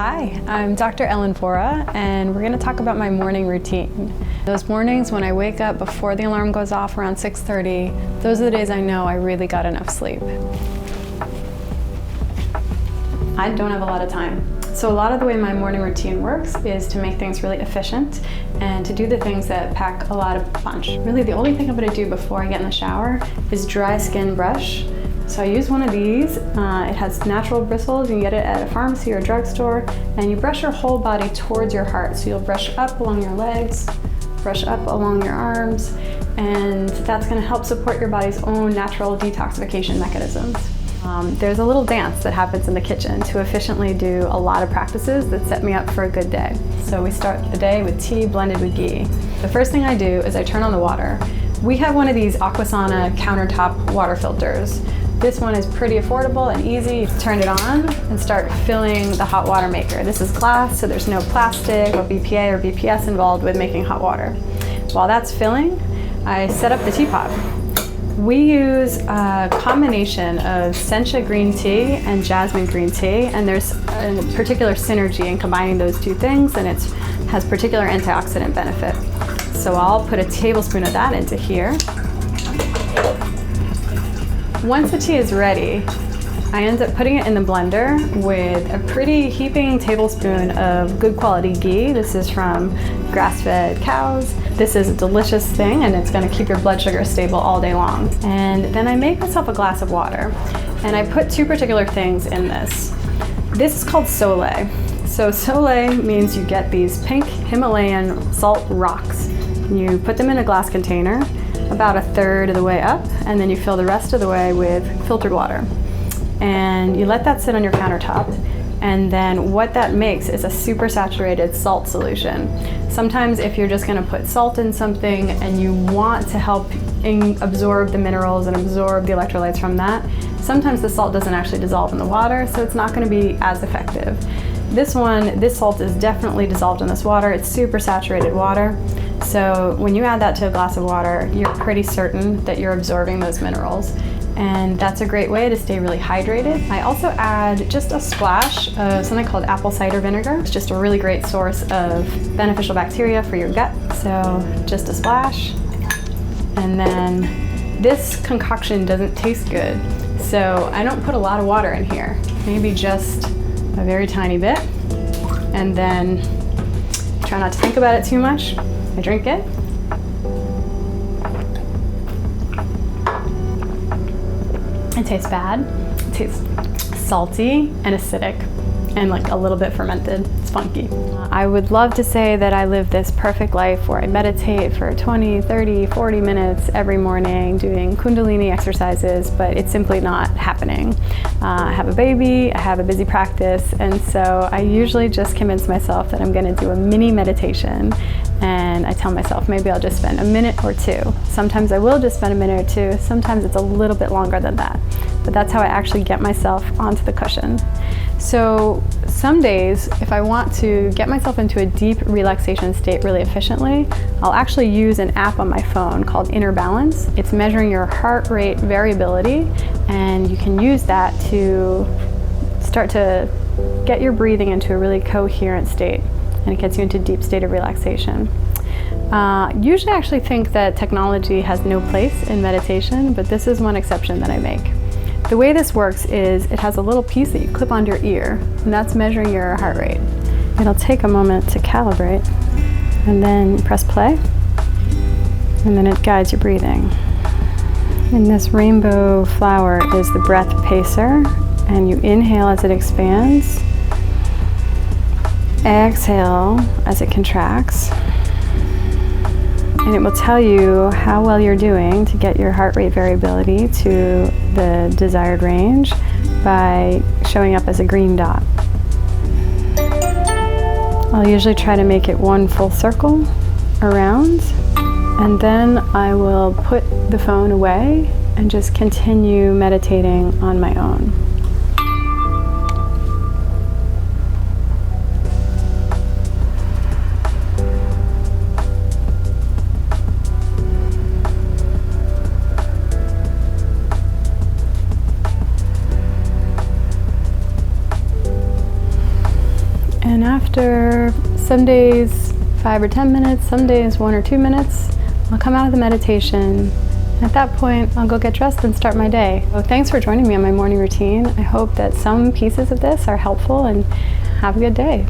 Hi, I'm Dr. Vora, and we're going to talk about my morning routine. Those mornings when I wake up before the alarm goes off around 6:30, those are the days I know I really got enough sleep. I don't have a lot of time. So a lot of the way my morning routine works is to make things really efficient and to do the things that pack a lot of punch. Really the only thing I'm going to do before I get in the shower is dry skin brush. So I use one of these. It has natural bristles. You can get it at a pharmacy or a drugstore, and you brush your whole body towards your heart. So you'll brush up along your legs, brush up along your arms, and that's going to help support your body's own natural detoxification mechanisms. There's a little dance that happens in the kitchen to efficiently do a lot of practices that set me up for a good day. So we start the day with tea blended with ghee. The first thing I do is I turn on the water. We have one of these Aquasana countertop water filters. This one is pretty affordable and easy. You turn it on and start filling the hot water maker. This is glass, so there's no plastic or BPA or BPS involved with making hot water. While that's filling, I set up the teapot. We use a combination of sencha green tea and jasmine green tea, and there's a particular synergy in combining those two things, and it has particular antioxidant benefit. So I'll put a tablespoon of that into here. Once the tea is ready, I end up putting it in the blender with a pretty heaping tablespoon of good quality ghee. This is from grass-fed cows. This is a delicious thing, and it's going to keep your blood sugar stable all day long. And then I make myself a glass of water, and I put two particular things in this. This is called Soleil. So Soleil means you get these pink Himalayan salt rocks. You put them in a glass container about a third of the way up, and then you fill the rest of the way with filtered water. And you let that sit on your countertop, and then what that makes is a super saturated salt solution. Sometimes if you're just going to put salt in something and you want to help absorb the minerals and absorb the electrolytes from that, sometimes the salt doesn't actually dissolve in the water, so it's not going to be as effective. This salt is definitely dissolved in this water. It's super saturated water. So when you add that to a glass of water, you're pretty certain that you're absorbing those minerals. And that's a great way to stay really hydrated. I also add just a splash of something called apple cider vinegar. It's just a really great source of beneficial bacteria for your gut. So just a splash. And then this concoction doesn't taste good. So I don't put a lot of water in here, maybe just a very tiny bit. And then try not to think about it too much. I drink it. It tastes bad. It tastes salty and acidic and like a little bit fermented. It's funky. I would love to say that I live this perfect life where I meditate for 20, 30, 40 minutes every morning doing Kundalini exercises, but it's simply not happening. I have a baby, I have a busy practice, and so I usually just convince myself that I'm going to do a mini meditation, and I tell myself maybe I'll just spend a minute or two. Sometimes I will just spend a minute or two, sometimes it's a little bit longer than that, but that's how I actually get myself onto the cushion. So some days, if I want to get myself into a deep relaxation state really efficiently, I'll actually use an app on my phone called Inner Balance. It's measuring your heart rate variability, and you can use that to start to get your breathing into a really coherent state, and it gets you into a deep state of relaxation. Usually I actually think that technology has no place in meditation, but this is one exception that I make. The way this works is it has a little piece that you clip onto your ear, and that's measuring your heart rate. It'll take a moment to calibrate, and then you press play, and then it guides your breathing. And this rainbow flower is the breath pacer, and you inhale as it expands, exhale as it contracts, and it will tell you how well you're doing to get your heart rate variability to the desired range by showing up as a green dot. I'll usually try to make it one full circle around, and then I will put the phone away and just continue meditating on my own. after some days 5 or 10 minutes, some days 1 or 2 minutes, I'll come out of the meditation. At that point, I'll go get dressed and start my day. So thanks for joining me on my morning routine. I hope that some pieces of this are helpful, and have a good day.